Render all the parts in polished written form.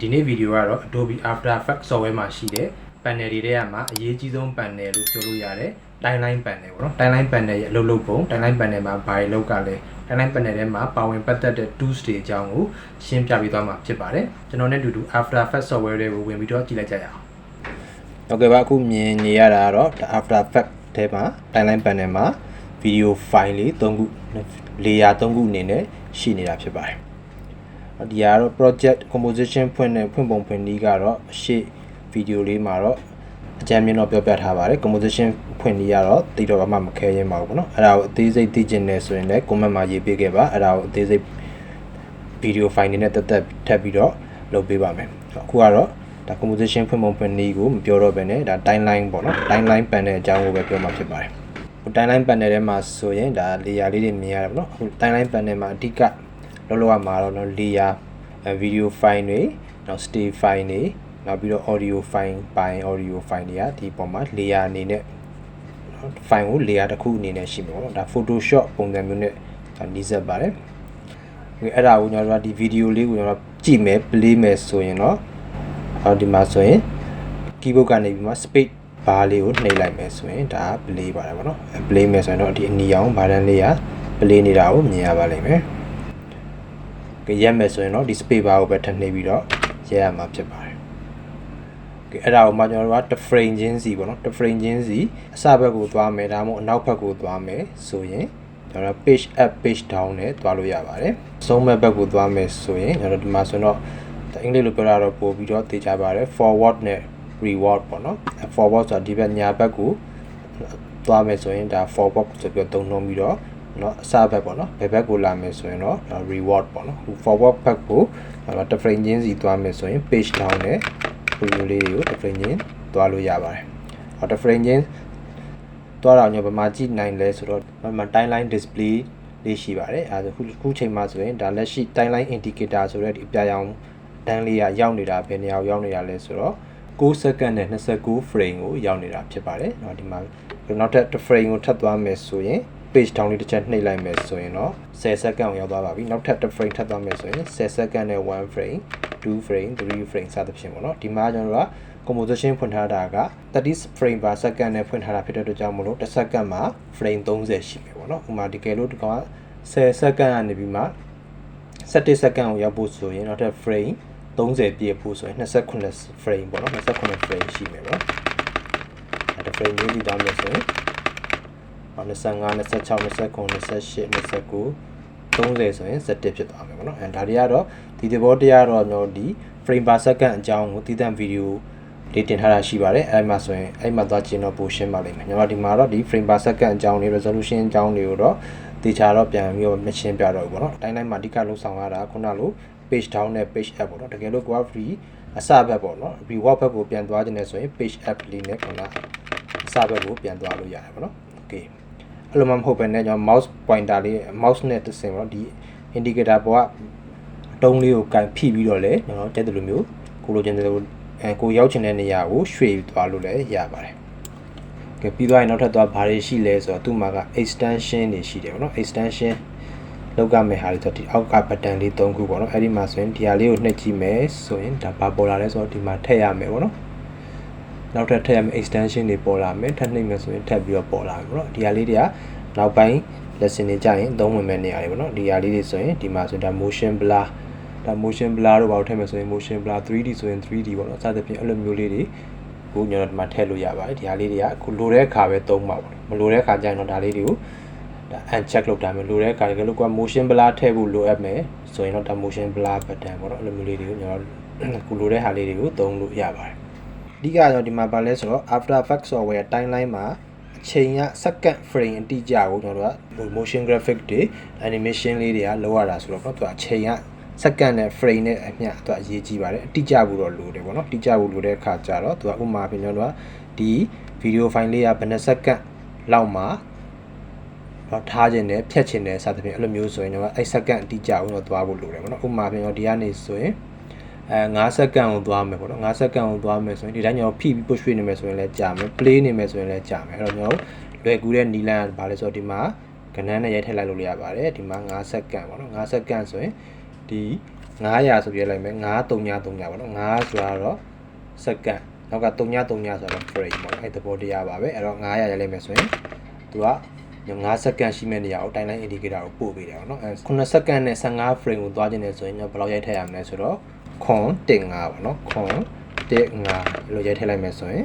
ဒီနေ့ဗီဒီယိုကတော့ Adobe After Effects software မှာရှိတဲ့ panel တွေထဲမှာအရေးကြီးဆုံး panel လို့ပြောလို့ရတယ် timeline panel ပေါ့နော် timeline panel ရဲ့အလုပ်လုပ်ပုံ timeline panel မှာဘာတွေလုပ်ကြလဲ timeline panel ထဲမှာပါဝင်ပတ်သက်တဲ့ tools တွေအကြောင်းကိုရှင်းပြပေးသွားမှာဖြစ်ပါတယ်ကျွန်တော်နဲ့အတူတူ After Effects software တွေကိုဝင်ပြီးတော့ကြည့်လိုက်ကြရအောင်ဟုတ်ကဲ့ပါအခုမြင်နေရတာကတော့ After Effects ထဲမှာ timeline panel မှာ video file လေး3ခု layer 3ခုအနေနဲ့ရှိနေတာဖြစ်ပါတယ်ဒီကတော့ project composition ဖွင့်ပုံဖွင့်နည်းကတော့ရှေ့ video လေးမှာတော့အကြမ်းမြင်တော့ပြောပြထားပါတယ် composition ဖွင့်နည်းကတော့တိတော့အမှမခဲရင်ပါဘူးเนาะအဲ့ဒါကိုအသေးစိတ်သိချင်တယ်ဆိုရင်လည်း comment မှာရေးပေးခဲ့ပါအဲ့ဒါကိုအသေးစိတ် video file နေနဲ့တက်ထပ်ပြီးတော့လုပ်ပေးပါမယ်အခုကတော့ဒါ composition ဖွင့်ပုံဖွင့်နည်းကိုမပြောတော့ဘဲနဲ့ဒါ timeline ပေါ့เนาะ timeline panel အကြောင်းကိုပဲပြောမှာဖြစ်ပါတယ် timeline panel ထဲမှာဆိုရင်ဒါ layer လေးတွေမြင်ရတယ်ပေါ့เนาะအခု timeline panel မှာအဓိကလောက်ရမှာတော့ layer video file တွေနောက် stay file တွေနောက်ပြီးတော့ audio file ပိုင်း audio file တွေကဒီပုံမှာ layer အနေနဲ့ file ကို layer တစ်ခုအနေနဲ့ရှိမှာပေါ့နော်ဒါ Photoshop ပုံစံမျိုးနဲ့နှီးစပ်ပါတယ်အဲ့ဒါကိုကျွန်တော်တို့ဒီ video လေးကိုကျွန်တော်ကြည့်မယ် play မယ်ဆိုရင်တော့ဒီမှာဆိုရင် keyboard ကနေပြီးမှ space bar လေးကိုနှိပ်လိုက်မယ်ဆိုရင်ဒါ play ပါတယ်ပေါ့နော် play မယ်ဆိုရင်တော့ဒီအနီရောင် button လေးက play နေတာကိုမြင်ရပါလိမ့်မယ်ရက်မယ်ဆိုရင်တော့ဒီ space bar ကိုပဲထပ်နှိပ်ပြီးတော့ရက်ရမှာဖြစ်ပါတယ်။အဲ့ဒါကိုမှကျွန်တော်တို့က တစ် frame ချင်းစီပေါ့နော်တစ် frame ချင်းစီအစဘက်ကိုသွားမယ်ဒါမှမဟုတ်အနောက်ဘက်ကိုသွားမယ်ဆိုရင်ကျွန်တော်တို့ page up page down နဲ့သွားလို့ရပါတယ်။ဆုံးမဲ့ဘက်ကိုသွားမယ်ဆိုရင်ကျွန်တော်တို့ဒီမှာဆိုတော့အင်္ဂလိပ်လိုပြောတာတော့ပို့ပြီးတော့သိကြပါတယ် forward နဲ့ reward ပေါ့နော် forward ဆိုတာဒီဘက်ညာဘက်ကိုသွားမယ်ဆိုရင်ဒါ forward ဆိုပြီးတော့သုံးနှုန်းပြီးတော့နော်အစဘက်ပေါ့နော်ဘယ်ဘက်ကိုလာမယ်ဆိုရင်တော့ reward ပေါ့နော် forward ဘက်ကိုတစ် frame ချင်းစီသွားမယ်ဆိုရင် page down နဲ့ preview လေးတွေကိုတစ် frame ချင်းသွားလို့ရပါတယ်တစ် frame ချင်းသွားတော့ညဘယ်မှာကြည့်နိုင်လဲဆိုတော့ဒီမှာ timeline display လေးရှိပါတယ်အဲဒါခုချိန်မှာဆိုရင်ဒါလက်ရှိ timeline indicator ဆိုတဲ့ဒီအပြာရောင်တန်းလေးကရောက်နေတာဘယ်နေရာရောက်နေတာလဲဆိုတော့6 second နဲ့29 frame ကိုရောက်နေတာဖြစ်ပါတယ်ဒီမှာနောက်ထပ်တစ် frame ကိုထပ်သွားမယ်ဆိုရင် page down လေးတစ်ချက်နှိပ်လိုက်မယ်ဆိုရင်တော့10 second ကိုရောက်သွားပါပြီနောက်ထပ်တစ် frame ထပ်သွားမယ်ဆိုရင်10 second နဲ့1 frame 2 frame 3 frame စသဖြင့်ပေါ့နော်ဒီမှာကျွန်တော်တို့က composition ဖွင့်ထားတာက30 frame per second နဲ့ဖွင့်ထားတာဖြစ်တဲ့အတွက်ကြောင့်မလို့တစ် second မှာ frame 30ရှိမယ်ပေါ့နော်ဥပမာဒီကယ်လို့ဒီကောင်က10 second ကနေပြီးမှ17 second ကိုရောက်ဖို့ဆိုရင်နောက်ထပ် frame 30ပြည့်ဖို့ဆိုရင်28 frame ပေါ့နော်28 frame ရှိမယ်ပေါ့အဲ့ဒါ frame လေးတောင်းမယ်ဆိုရင်25 26 29 28 29 30ဆိုရင်17ဖြစ်သွားမယ်ပေါ့နော်ဒါတွေကတော့ဒီသဘောတရားတော့ကျွန်တော်ဒီ frame per second အကြောင်းကိုတည်တံ့ဗီဒီယိုလေးတင်ထားတာရှိပါတယ်အဲ့မှာဆိုရင်အဲ့မှာသွားကျင်တော့ပိုရှင်းပါလိမ့်မယ်ကျွန်တော်ဒီမှာတော့ဒီ frame per second အကြောင်းလေး resolution အကြောင်းလေးကိုတော့တေချာတော့ပြန်ပြီးတော့မရှင်းပြတော့ဘူးပေါ့နော်တိုင်းတိုင်းမှာအဓိကလုံးဆောင်ရတာခုနလို page down နဲ့ page up ပေါ့နော်တကယ်လို့ကိုက free အစဘက်ပေါ့နော် reward ဘက်ကိုပြန်သွားခြင်းနဲ့ဆိုရင် page up လေးနဲ့ခုနအစဘက်ကိုပြန်သွားလို့ရတယ်ပေါ့နော် okayအဲ့လိုမှမဟုတ်ပဲねကျွန်တော် mouse pointer လေး mouse နဲ့တစ်ဆင့်ပေါ့ဒီ indicator ပေါ်ကအတုံးလေးကိုကင်ဖိပြီးတော့လေကျွန်တော်တက်တယ်လို့မျိုးကိုလိုချင်တယ်လို့ကိုရောက်ချင်တဲ့နေရာကိုရွှေ့သွားလို့လည်းရပါတယ်ကဲပြီးသွားရင်နောက်ထပ်သွားဘာတွေရှိလဲဆိုတော့သူ့မှာက extension တွေရှိတယ်ပေါ့နော် extension လောက်ကမဲ့ဟာတွေဆိုတော့ဒီအောက်က button လေး3ခုပေါ့နော်အဲ့ဒီမှာဆိုရင်ဒီဟာလေးကိုနှိပ်ကြည့်မယ်ဆိုရင်ဒါဘာပေါ်လာလဲဆိုတော့ဒီမှာထည့်ရမယ်ပေါ့နော်နောက်ထပ်ထည့်ရမယ့် extension တွေပေါ်လာမယ်ထပ်နှိပ်မယ်ဆိုရင်ထပ်ပြီးတော့ပေါ်လာမယ်ပေါ့နော်ဒီဟာလေးတွေကနောက်ပိုင်း lesson တွေကြာရင်သုံးဝင်မဲ့နေရာတွေပေါ့နော်ဒီဟာလေးတွေဆိုရင်ဒီမှာဆိုဒါ motion blur ဒါ motion blur တို့ဘာလို့ထည့်မယ်ဆိုရင် motion blur 3D ဆိုရင် 3D ပေါ့နော်စသဖြင့်အဲ့လိုမျိုးလေးတွေကိုကျွန်တော်ဒီမှာထည့်လို့ရပါတယ်ဒီဟာလေးတွေကအခုလိုတဲ့အခါပဲသုံးပါပေါ့မလိုတဲ့အခါကျရင်တော့ဒါလေးတွေကိုဒါ uncheck လုပ်တာမျိုးလိုတဲ့အခါတကယ်လို့က motion blur ထည့်ဖို့လိုအပ်မယ်ဆိုရင်တော့ဒါ motion blur button ပေါ့နော်အဲ့လိုမျိုးလေးတွေကိုကျွန်တော်အခုလိုတဲ့ဟာလေးတွေကိုသုံးလို့ရပါတယ်အဓိကတော့ဒီမှာပါလဲဆိုတော့ After Effects software timeline မှာအချိန်က second frame အတိအကျကိုကျွန်တော်တို့က motion graphic တွေ animation လေးတွေကလောက်ရတာဆိုတော့သူကအချိန်က second နဲ့ frame နဲ့အမျှသူကအရေးကြီးပါတယ်အတိအကျဘူးတော့လိုတယ်ပေါ့နော်အတိအကျဘူးလိုတဲ့အခါကျတော့သူကဥပမာပြင်ကျွန်တော်တို့ကဒီ video file လေးကဘယ်နှ second လောက်မှာထားခြင်းနဲ့ဖြတ်ခြင်းနဲ့စသဖြင့်အဲ့လိုမျိုးဆိုရင်တော့အဲ့ second အတိအကျကိုတော့သွားဖို့လိုတယ်ပေါ့နော်ဥပမာပြင်ကျွန်တော်ဒီကနေဆိုရင်5 second ကိုသွားမယ်ပေါ့နော်5 second ကိုသွားမယ်ဆိုရင်ဒီတိုင်းကျွန်တော်ဖိပြီး push နေမယ်ဆိုရင်လည်းကြာမယ် play နေမယ်ဆိုရင်လည်းကြာမယ်အဲ့တော့ကျွန်တော်လွယ်ကူတဲ့နီလန်ကဘာလဲဆိုတော့ဒီမှာကဏ္ဍနဲ့ရိုက်ထည့်လိုက်လို့ရပါတယ်ဒီမှာ5 second ပေါ့နော်5 second ဆိုရင်ဒီ 900ဆိုပြလိုက်မယ်9333ပေါ့နော်9ဆိုတော့ second နောက်က333ဆိုတော့ frame ပေါ့နော်အဲ့သဘောတရားပါပဲအဲ့တော့900ရလိုက်မယ်ဆိုရင်သူက5 second ရှိမဲ့နေရာကို timeline indicator ကိုပို့ပေးတယ်ပေါ့နော်အဲ9 second နဲ့15 frame ကိုသွားခြင်းနဲ့ဆိုရင်ဘယ်လောက်ရိုက်ထည့်ရမလဲဆိုတော့ခွန်15ပေါ့နော်ခွန်15လို့ရိုက်ထည့်လိုက်မယ်ဆိုရင်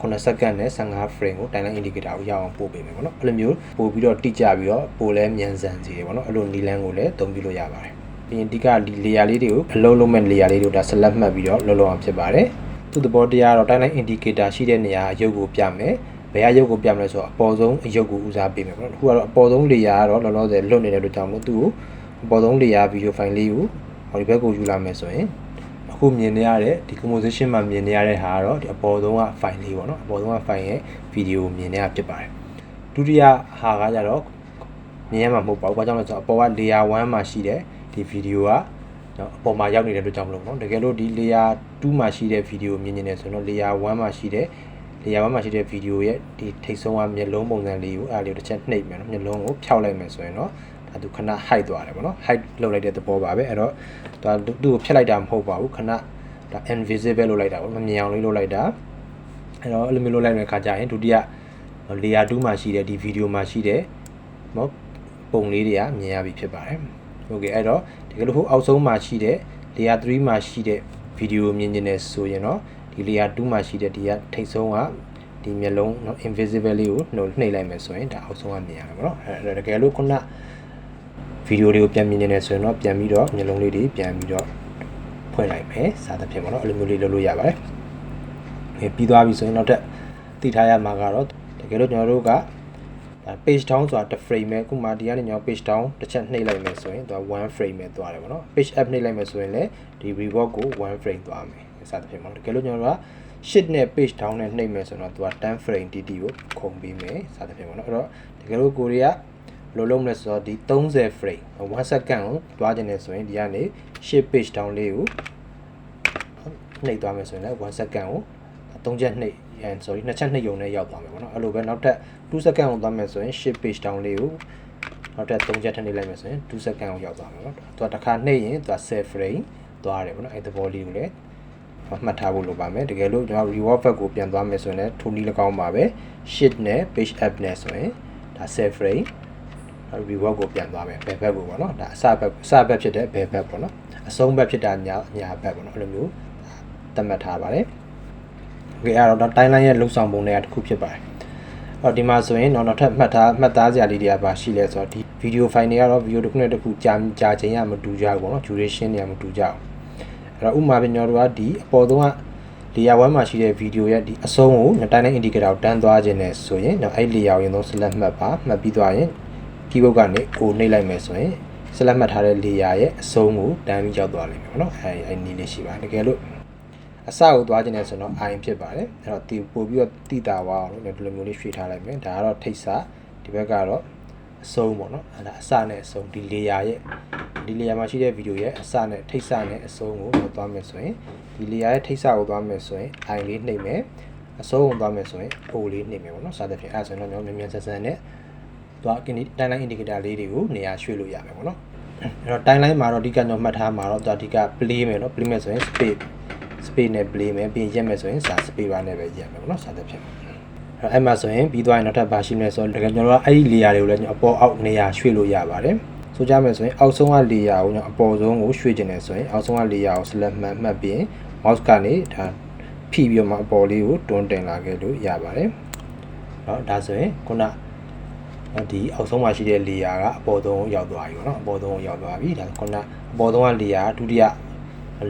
9 second နဲ့15 frame ကို timeline indicator ကိုရအောင်ပို့ပေးမယ်ပေါ့နော်အဲ့လိုမျိုးပို့ပြီးတော့တိကျပြီးတော့ပို့လဲမြန်ဆန်စေတယ်ပေါ့နော်အဲ့လိုနီလန်းကိုလည်းသုံးပြလို့ရပါတယ်ပြီးရင်ဒီကဒီ layer လေးတွေကိုအလုံးလုံးမဲ့ layer လေးတွေကိုဒါ select မှတ်ပြီးတော့လုံးလုံးအောင်ဖြစ်ပါတယ်သူ့သဘောတရားတော့ timeline indicator ရှိတဲ့နေရာအရုပ်ကိုပြမယ်ဘယ်အရုပ်ကိုပြမလဲဆိုတော့အပေါ်ဆုံးအရုပ်ကိုဦးစားပေးမယ်ပေါ့နော်အခုကတော့အပေါ်ဆုံး layer ကတော့လောလောဆယ်လွတ်နေတဲ့အတွက်ကြောင့်မို့သူ့ကိုအပေါ်ဆုံး layer video file လေးကိုဟောဒီဘက်ကိုယူလာမယ်ဆိုရင်အခုမြင်နေရတဲ့ဒီ composition မှာမြင်နေရတဲ့ဟာကတော့ဒီအပေါ်ဆုံးက file လေးပေါ့နော်အပေါ်ဆုံးက file ရဲ့ video ကိုမြင်နေရဖြစ်ပါတယ်ဒုတိယဟာကကြတော့မြင်ရမှာမဟုတ်ပါဘူးဘာကြောင့်လဲဆိုတော့အပေါ်က layer 1မှာရှိတဲ့ဒီ video ကအပေါ်မှာရောက်နေတဲ့အတွက်ကြောင့်မလို့เนาะတကယ်လို့ဒီ layer 2မှာရှိတဲ့ video ကိုမြင်နေတယ်ဆိုတော့ layer 1မှာရှိတဲ့ video ရဲ့ဒီထိပ်ဆုံးကမျက်လုံးပုံစံလေးကိုအဲ့ဒါလေးကိုတစ်ချက်နှိပ်မယ်เนาะမျက်လုံးကိုဖျောက်လိုက်မယ်ဆိုရင်เนาะဒါသူခဏ hide သွားတယ်ပေါ့เนาะ hide လုပ်လိုက်တဲ့သဘောပါပဲအဲ့တော့သူ့ကိုဖျက်လိုက်တာမဟုတ်ပါဘူးခဏဒါ invisible လုပ်လိုက်တာပေါ့မမြင်အောင်လေးလုပ်လိုက်တာအဲ့တော့အဲ့လိုမျိုးလုပ်လိုက်တဲ့အခါကျရင်ဒုတိယ layer 2မှာရှိတဲ့ဒီ video မှာရှိတဲ့เนาะပုံလေးတွေကမြင်ရပြီဖြစ်ပါတယ်โอเคအဲ့တော့တကယ်လို့ဟိုအောက်ဆုံးမှာရှိတဲ့ layer 3မှာရှိတဲ့ video မြင်နေဆိုရင်တော့ဒီ layer 2မှာရှိတဲ့ဒီကထိပ်ဆုံးကဒီမျက်လုံးเนาะ invisible လေးကိုနှိပ်လိုက်မယ်ဆိုရင်ဒါအောက်ဆုံးကမြင်ရမှာပေါ့เนาะအဲ့တကယ်လို့ခုန video တွေကိုပြန်မြင်နေဆိုရင်တော့ပြန်ပြီးတော့မျက်လုံးလေးတွေပြန်ပြီးတော့ဖွင့်လိုက်မယ်စသဖြင့်ပေါ့เนาะအဲ့လိုမျိုးလေးလုပ်လို့ရပါတယ်ပြီးသွားပြီဆိုရင်တော့သိထားရမှာကတော့တကယ်လို့ကျွန်တော်တို့ကpage down ဆိုတာတစ် frame ပဲအခုမှဒီကနေကျွန်တော် page down တစ်ချက်နှိပ်လိုက်မယ်ဆိုရင်သူက1 frame ပဲသွားတယ်ပေါ့နော် page up နှိပ်လိုက်မယ်ဆိုရင်လည်းဒီ reward ကို1 frame သွားမယ်စသဖြင့်ပေါ့တကယ်လို့ကျွန်တော်တို့က shift နဲ့ page down နဲ့နှိပ်မယ်ဆိုတော့သူက10 frame TT ကိုခုံပေးမယ်စသဖြင့်ပေါ့နော်အဲ့တော့တကယ်လို့ကိုရီးယားဘယ်လိုလုပ်မလဲဆိုတော့ဒီ30 frame 1 second ကိုသွားခြင်းနဲ့ဆိုရင်ဒီကနေ shift page down လေးကိုနှိပ်သွားမယ်ဆိုရင်လည်း1 second ကို3ချက်နှိပ်sorry 2ချက်နှိပ်ရုံနဲ့ရောက်သွားမယ်ပေါ့နော်အဲ့လိုပဲနောက်ထပ်2 second ကိုသွားမယ်ဆိုရင် shift page down လေးကိုနောက်ထပ်3ချက်ထပ်နှိပ်လိုက်မယ်ဆိုရင်2 second ကိုရောက်သွားမယ်ပေါ့သူကတစ်ခါနှိပ်ရင်သူက10 frame သွားတယ်ပေါ့နော်အဲ့သဘောလေးကိုလည်းမှတ်ထားဖို့လိုပါမယ်တကယ်လို့ကျွန်တော် reward back ကိုပြန်သွားမယ်ဆိုရင်လည်းထိုနည်း၎င်းပါပဲ shift နဲ့ page up နဲ့ဆိုရင်ဒါ10 frame reward ကိုပြန်သွားမယ်ဘယ်ဘက်ကိုပေါ့နော်ဒါအစဘက်ဖြစ်တဲ့ဘယ်ဘက်ပေါ့နော်အဆုံးဘက်ဖြစ်တာညာဘက်ပေါ့နော်အဲ့လိုမျိုးသတ်မှတ်ထားပါတယ်โอเคအဲ့တော့ timeline ရဲ့လုံဆောင်ပုံတွေကတစ်ခုဖြစ်ပါတယ်အော်ဒီမှာဆိုရင်နောက်ထပ်မှတ်သားစရာလေးတွေကပါရှိလဲဆိုတော့ဒီ video file တွေကတော့ video တစ်ခုနဲ့တစ်ခုကြာချိန်ရမတူကြဘူးပေါ့နော် duration တွေကမတူကြဘူးအဲ့တော့ဥပမာပြကျွန်တော်တို့ကဒီအပေါ်ဆုံးက layer 1မှာရှိတဲ့ video ရဲ့ဒီအဆုံးကို timeline indicator ကိုတန်းသွားခြင်းနဲ့ဆိုရင်တော့အဲ့ layer ကိုရင်ဆုံး select မှတ်ပါမှတ်ပြီးသွားရင် keyboard ကနေကိုနှိပ်လိုက်မယ်ဆိုရင် select မှတ်ထားတဲ့ layer ရဲ့အဆုံးကိုတန်းပြီးရောက်သွားလိမ့်မယ်ပေါ့နော်အဲ့နည်းလေးရှိပါတယ်တကယ်လို့အစကိုသွားခြင်းနဲ့ဆိုတော့ I ဖြစ်ပါတယ်အဲ့တော့ဒီပို့ပြီးတော့တိတာဝါအောင်လို့ဒီလိုမျိုးလေးရွှေ့ထားလိုက်မယ်ဒါကတော့ထိတ်စာဒီဘက်ကတော့အဆုံးပေါ့နော်အဲ့ဒါအစနဲ့အဆုံးဒီ layer ရဲ့ဒီ layer မှာရှိတဲ့ video ရဲ့အစနဲ့ထိတ်စာနဲ့အဆုံးကိုသွားမယ်ဆိုရင်ဒီ layer ရဲ့ထိတ်စာကိုသွားမယ်ဆိုရင် I လေးနှိပ်မယ်အဆုံးကိုသွားမယ်ဆိုရင် O လေးနှိပ်မယ်ပေါ့နော်စသဖြင့်အဲ့ဆိုရင်တော့ကျွန်တော်မြန်ဆန်နဲ့သွား timeline indicator လေးတွေကိုနေရာရွှေ့လို့ရမယ်ပေါ့နော်အဲ့တော့ timeline မှာတော့အဓိကကျွန်တော်မှတ်ထားမှာတော့အဓိက play မယ်နော် play မယ်ဆိုရင် space နဲ့ play မယ်ပြီးရက်မယ်ဆိုရင်စာ space bar နဲ့ပဲရက်မယ်ပေါ့နော်စာသဖြင့်အဲ့မှာဆိုရင်ပြီးသွားရင်နောက်ထပ်ဘာရှိမလဲဆိုတော့တကယ်ကျွန်တော်တို့အဲ့ဒီ layer တွေကိုလည်းအပေါ်အောက်နေရာရွှေ့လို့ရပါတယ်ဆိုကြမယ်ဆိုရင်အောက်ဆုံးက layer ကိုအပေါ်ဆုံးကိုရွှေ့ခြင်းနဲ့ဆိုရင်အောက်ဆုံးက layer ကို select မှတ်ပြီး mouse ကနေဒါဖိပြီးတော့မှအပေါ်လေးကိုတွန်းတင်လာခဲ့လို့ရပါတယ်เนาะဒါဆိုရင်ခုနဒီအောက်ဆုံးမှာရှိတဲ့ layer ကအပေါ်ဆုံးကိုရောက်သွားပြီပေါ့နော်အပေါ်ဆုံးကိုရောက်သွားပြီဒါခုနအပေါ်ဆုံးက layer ဒုတိယ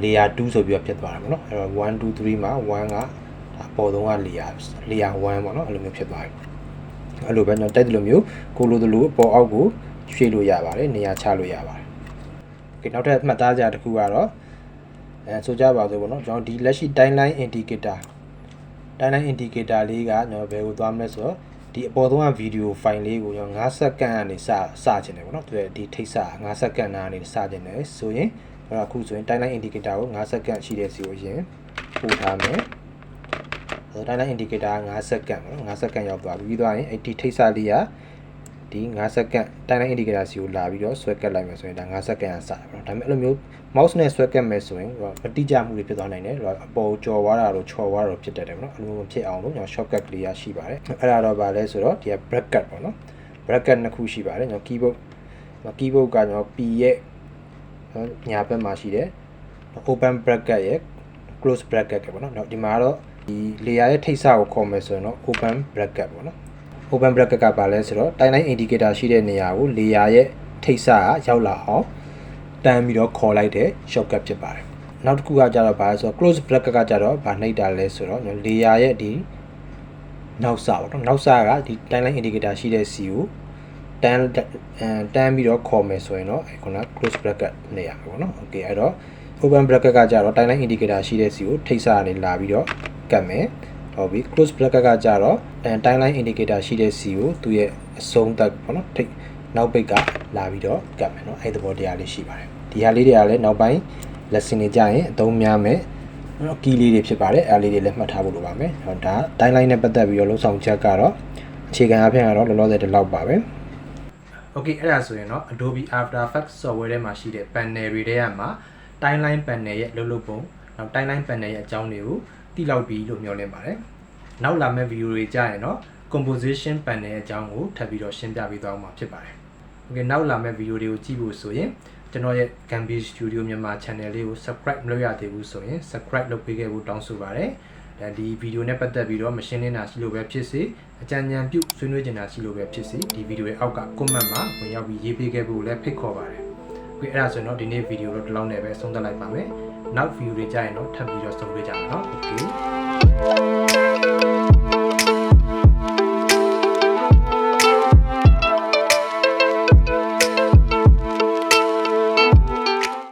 layer 2ဆိုပြီးတော့ဖြစ်သွားတယ်ပေါ့နော်အဲ့တော့1 2 3မှာ1ကအပေါ်ဆုံးက layer 1ပေါ့နော်အဲ့လိုမျိုးဖြစ်သွားပြီအဲ့လိုပဲကျွန်တော်တိုက်တယ်လို့မျိုးကိုလိုလိုအပေါ်အောက်ကိုရွှေ့လို့ရပါတယ်နေရာချလို့ရပါတယ်โอเคနောက်ထပ်မှတ်သားစရာတစ်ခုကတော့ဆိုကြပါစို့ပေါ့နော်ကျွန်တော်ဒီလက်ရှိ timeline indicator လေးကကျွန်တော်ဘယ်ကိုသွားမလဲဆိုတော့ဒီအပေါ်ဆုံးက video file လေးကိုကျွန်တော်5 second ကနေစချင်တယ်ပေါ့နော်ဒီထိတ်စ5 second နားကနေစချင်တယ်ဆိုရင်အခုဆိုရင် timeline indicator ကို5 second ရှိတဲ့စီကိုရင်ပို့ထားမယ်timeline indicator 5 second ပေါ့နော်5 second ရောက်သွားပြီးသွားရင်အဲ့ဒီထိတ်စလေးက ဒီ5စက္ကန့်တိုင်းတိုင်း indicator စီကိုလာပြီးတော့ဆွဲကတ်လိုက်မယ်ဆိုရင်ဒါ5စက္ကန့်ကစတယ်ပေါ့နော်ဒါပေမဲ့အဲ့လိုမျိုး mouse နဲ့ဆွဲကတ်မယ်ဆိုရင်မတိကျမှုတွေဖြစ်သွားနိုင်တယ်အပေါ်ကျော်သွားတာတို့ချော်သွားတာတို့ဖြစ်တတ်တယ်ပေါ့နော်အဲ့လိုမျိုးဖြစ်အောင်လို့ကျွန်တော် shortcut ကလေးရရှိပါတယ်အဲ့ဒါတော့ဗာလဲဆိုတော့ဒီက bracket ပေါ့နော် bracket နှစ်ခုရှိပါတယ်ကျွန်တော် keyboard ကကျွန်တော် P ရဲ့ညာဘက်မှာရှိတယ် open bracket ရဲ့ close bracket ပေါ့နော်ဒီမှာတော့ဒီ layer ရဲ့ထိပ်စကိုခေါ်မယ်ဆိုရင်တော့ open bracket ပေါ့နော် open bracket ကပါလဲဆိုတော့ timeline indicator ရှိတဲ့နေရာကို layer ရဲ့ထိပ်စကရောက်လာအောင်တန်းပြီးတော့ခေါ်လိုက်တဲ့ shortcut ဖြစ်ပါတယ်နောက်တစ်ခုကကြတော့ဘာလဲဆိုတော့ close bracket ကကြတော့ဗာနှိပ်တာလဲဆိုတော့ layer ရဲ့ဒီနောက်စပေါ့နော်နောက်စကဒီ timeline indicator ရှိတဲ့ C ကိုတန်းပြီးတော့ခေါ်မယ်ဆိုရင်တော့ခုန close bracket နေရမှာပေါ့နော် okay အဲ့တော့ open bracket ကကြတော့ timeline indicator ရှိတဲ့ C ကိုထိပ်စကနေလာပြီးတော့ကတ်မယ်ဟုတ်ပြီ close bracket ကကြတော့ timeline indicator ရှိတဲ့ C ကိုသူ့ရဲ့အဆုံးသတ်ပေါ့နော်ထိပ်နောက်ပိတ်ကလာပြီးတော့ကတ်မယ်နော်အဲ့ဒီသဘောတရားလေးရှိပါတယ်ဒီဟာလေးတွေကလည်းနောက်ပိုင်း lesson တွေကြာရင်အသုံးများမယ်နော် key လေးတွေဖြစ်ပါတယ်အဲ့လေးတွေလည်းမှတ်ထားဖို့လိုပါမယ်ဟောဒါ timeline နဲ့ပတ်သက်ပြီးတော့လုံဆောင်ချက်ကတော့အခြေခံအဖြစ်ကတော့လောလောဆယ်ဒီလောက်ပါပဲOkay အဲ့ဒါဆိုရင်တော့ Adobe After Effects software ထဲမှာရှိတဲ့ panel တွေထဲမှာ timeline panel ရဲ့လှုပ်လှုပ်ပုံနောက် timeline panel ရဲ့အကြောင်းတွေကိုသိလောက်ပြီလို့မျှော်လင့်ပါတယ်နောက်လာမယ့် video တွေကြာရင်တော့ composition panel ရဲ့အကြောင်းကိုထပ်ပြီးတော့ရှင်းပြပေးသွားမှာဖြစ်ပါတယ် Okay နောက်လာမယ့် video တွေကိုကြည့်ဖို့ဆိုရင်ကျွန်တော်ရဲ့ Gambi Studio မြန်မာ channel လေးကို subscribe မလုပ်ရသေးဘူးဆိုရင် subscribe လုပ်ပေးခဲ့ဖို့တောင်းဆိုပါတယ်ဒီ video နဲ့ပတ်သက်ပြီးတော့မရှင်းလင်းတာရှိလို့ပဲဖြစ်စေအကြံဉာဏ်ပြုဆွေးနွေးချင်တာရှိလို့ပဲဖြစ်စေဒီ video ရဲ့အောက်က comment မှာဝင်ရောက်ပြီးရေးပေးခဲ့ဖို့လည်းဖိတ်ခေါ်ပါတယ်။ အဲ့ဒါဆိုရင်တော့ဒီနေ့ video တော့ဒီလောက်နဲ့ပဲဆုံးသက်လိုက်ပါမယ်။နောက် video တွေကြာရင်တော့ထပ်ပြီးတော့ဆုံတွေ့ကြမယ်နော်။ Okay